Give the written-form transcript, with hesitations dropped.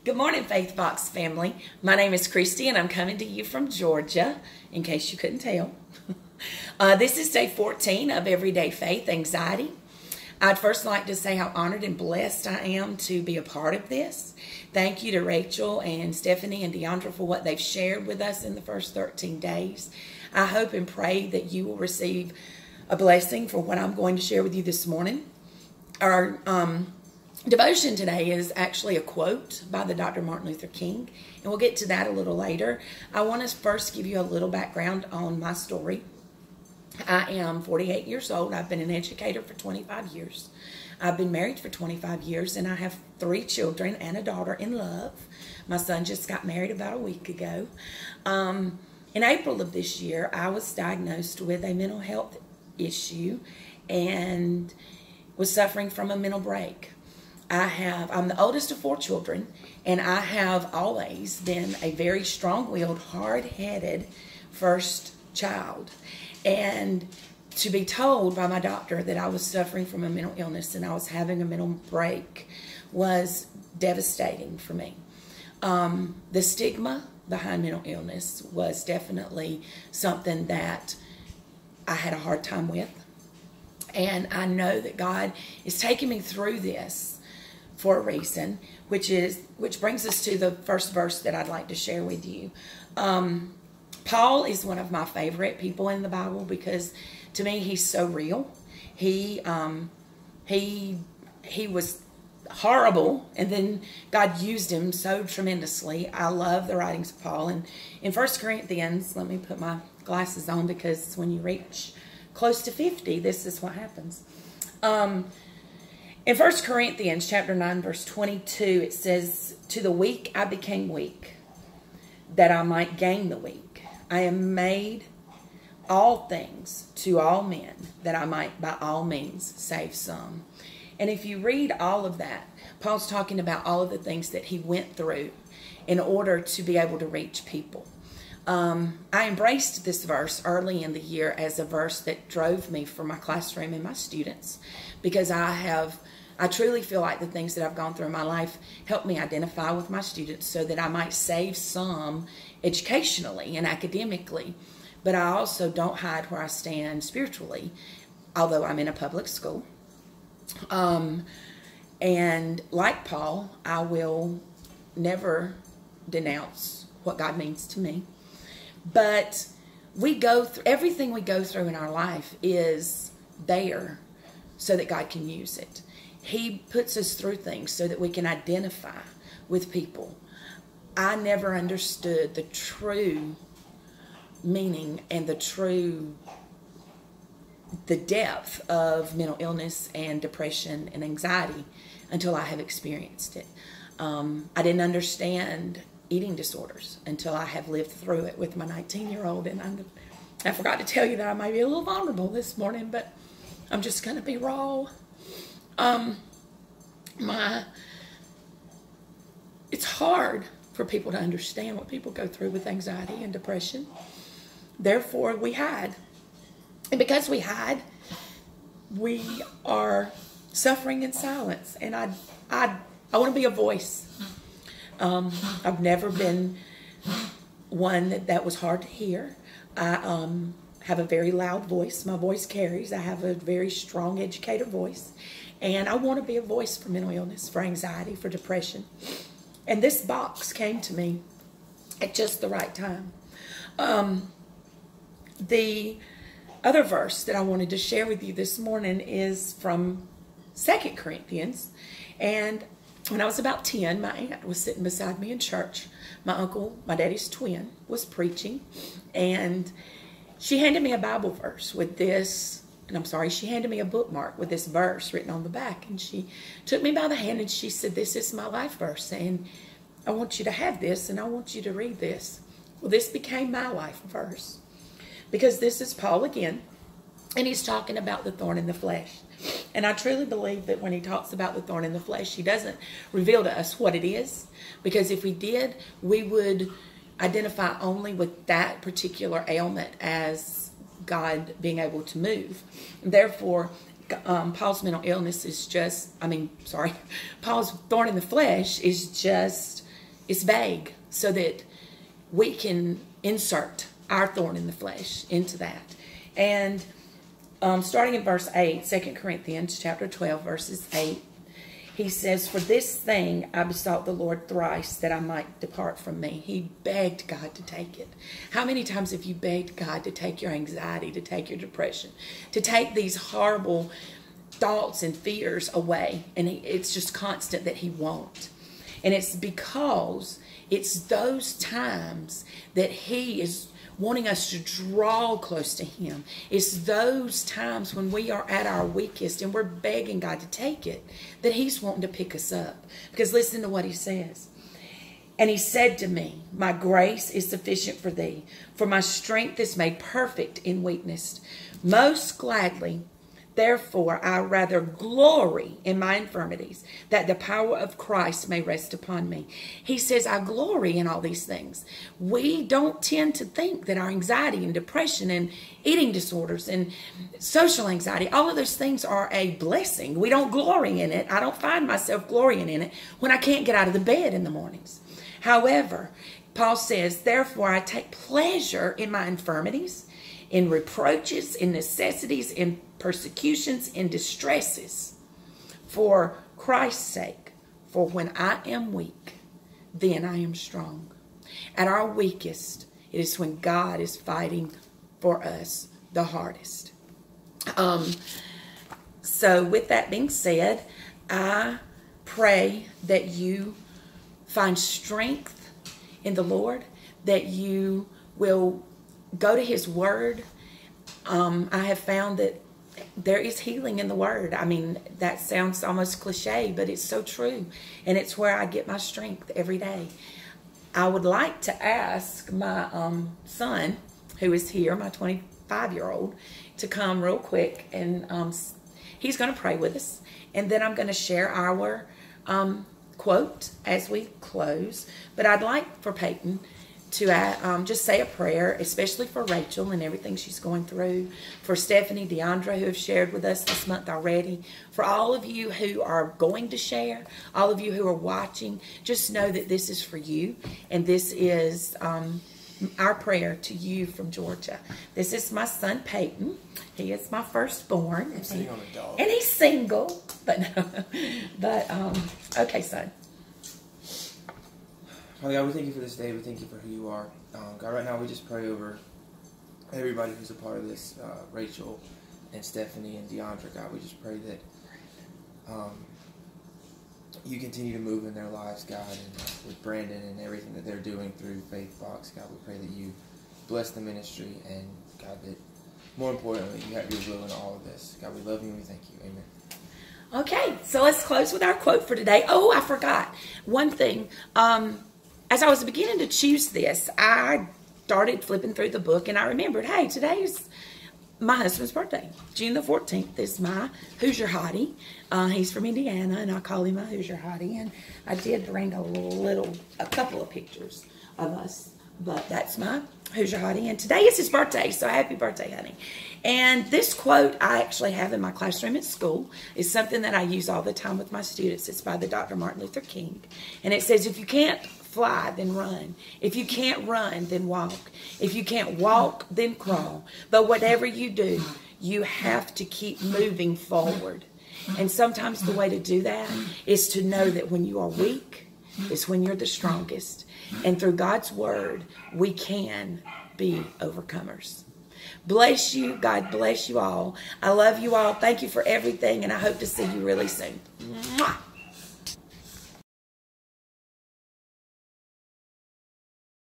Good morning, Faith Box family. My name is Christy, and I'm coming to you from Georgia, in case you couldn't tell. This is day 14 of Everyday Faith Anxiety. I'd first like to say how honored and blessed I am to be a part of this. Thank you to Rachel and Stephanie and Deandra for what they've shared with us in the first 13 days. I hope and pray that you will receive a blessing for what I'm going to share with you this morning. Our devotion today is actually a quote by the Dr. Martin Luther King, and we'll get to that a little later. I want to first give you a little background on my story. I am 48 years old. I've been an educator for 25 years. I've been married for 25 years, and I have 3 children and a daughter in love. My son just got married about a week ago. In April of this year, I was diagnosed with a mental health issue and was suffering from a mental break. I'm the oldest of 4 children, and I have always been a very strong-willed, hard-headed first child. And to be told by my doctor that I was suffering from a mental illness and I was having a mental break was devastating for me. The stigma behind mental illness was definitely something that I had a hard time with. And I know that God is taking me through this for a reason, which brings us to the first verse that I'd like to share with you. Paul is one of my favorite people in the Bible because to me he's so real. He was horrible, and then God used him so tremendously. I love the writings of Paul. And in 1 Corinthians, let me put my glasses on because when you reach close to 50, this is what happens. In 1 Corinthians chapter 9, verse 22, it says, "To the weak I became weak, that I might gain the weak. I am made all things to all men, that I might by all means save some." And if you read all of that, Paul's talking about all of the things that he went through in order to be able to reach people. I embraced this verse early in the year as a verse that drove me for my classroom and my students, because I truly feel like the things that I've gone through in my life help me identify with my students so that I might save some educationally and academically. But I also don't hide where I stand spiritually, although I'm in a public school. And like Paul, I will never denounce what God means to me. But everything we go through in our life is there so that God can use it. He puts us through things so that we can identify with people. I never understood the true meaning and the depth of mental illness and depression and anxiety until I have experienced it. I didn't understand eating disorders until I have lived through it with my 19-year-old. And I forgot to tell you that I might be a little vulnerable this morning, but I'm just going to be raw. It's hard for people to understand what people go through with anxiety and depression. Therefore, we hide. And because we hide, we are suffering in silence. And I want to be a voice. I've never been one that was hard to hear. I have a very loud voice. My voice carries. I have a very strong educator voice. And I want to be a voice for mental illness, for anxiety, for depression. And this box came to me at just the right time. The other verse that I wanted to share with you this morning is from 2 Corinthians. And when I was about 10, my aunt was sitting beside me in church. My uncle, my daddy's twin, was preaching. And she handed me a Bible verse with this, she handed me a bookmark with this verse written on the back. And she took me by the hand and she said, "This is my life verse, and I want you to have this, and I want you to read this." Well, this became my life verse, because this is Paul again, and he's talking about the thorn in the flesh. And I truly believe that when he talks about the thorn in the flesh, he doesn't reveal to us what it is, because if we did, we would identify only with that particular ailment as God being able to move. Therefore, Paul's mental illness is Paul's thorn in the flesh is just it's vague so that we can insert our thorn in the flesh into that. And starting in verse 8, 2 Corinthians chapter 12, verses 8, he says, "For this thing I besought the Lord thrice, that I might depart from me." He begged God to take it. How many times have you begged God to take your anxiety, to take your depression, to take these horrible thoughts and fears away? And it's just constant that he won't. And it's because it's those times that he is wanting us to draw close to him. It's those times when we are at our weakest and we're begging God to take it, that he's wanting to pick us up. Because listen to what he says. "And he said to me, my grace is sufficient for thee, for my strength is made perfect in weakness. Most gladly, therefore, I rather glory in my infirmities, that the power of Christ may rest upon me." He says, I glory in all these things. We don't tend to think that our anxiety and depression and eating disorders and social anxiety, all of those things are a blessing. We don't glory in it. I don't find myself glorying in it when I can't get out of the bed in the mornings. However, Paul says, "Therefore, I take pleasure in my infirmities, in reproaches, in necessities, in persecutions, in distresses, for Christ's sake. For when I am weak, then I am strong." At our weakest, it is when God is fighting for us the hardest. So with that being said, I pray that you find strength in the Lord, that you will go to his word. I have found that there is healing in the word. I mean, that sounds almost cliche, but it's so true. And it's where I get my strength every day. I would like to ask my son, who is here, my 25-year-old, to come real quick. And he's going to pray with us. And then I'm going to share our quote as we close. But I'd like for Peyton to just say a prayer, especially for Rachel and everything she's going through, for Stephanie, Deandra, who have shared with us this month already, for all of you who are going to share, all of you who are watching. Just know that this is for you, and this is our prayer to you from Georgia. This is my son, Peyton. He is my firstborn. I'm sitting on a dog. And he's single, but no. But, okay, son. Father God, we thank you for this day. We thank you for who you are. God, right now we just pray over everybody who's a part of this, Rachel and Stephanie and Deandra. God, we just pray that you continue to move in their lives, God, and with Brandon and everything that they're doing through Faith Box. God, we pray that you bless the ministry, and God, that more importantly, you have your will in all of this. God, we love you and we thank you. Amen. Okay, so let's close with our quote for today. Oh, I forgot one thing. As I was beginning to choose this, I started flipping through the book, and I remembered, hey, today is my husband's birthday. June the 14th is my Hoosier Hottie. He's from Indiana, and I call him a Hoosier Hottie. And I did bring a couple of pictures of us, but that's my Hoosier Hottie. And today is his birthday, so happy birthday, honey. And this quote I actually have in my classroom at school. Is something that I use all the time with my students. It's by the Dr. Martin Luther King. And it says, if you can't fly, then run. If you can't run, then walk. If you can't walk, then crawl. But whatever you do, you have to keep moving forward. And sometimes the way to do that is to know that when you are weak, is when you're the strongest. And through God's word, we can be overcomers. Bless you. God bless you all. I love you all. Thank you for everything, and I hope to see you really soon. Mwah.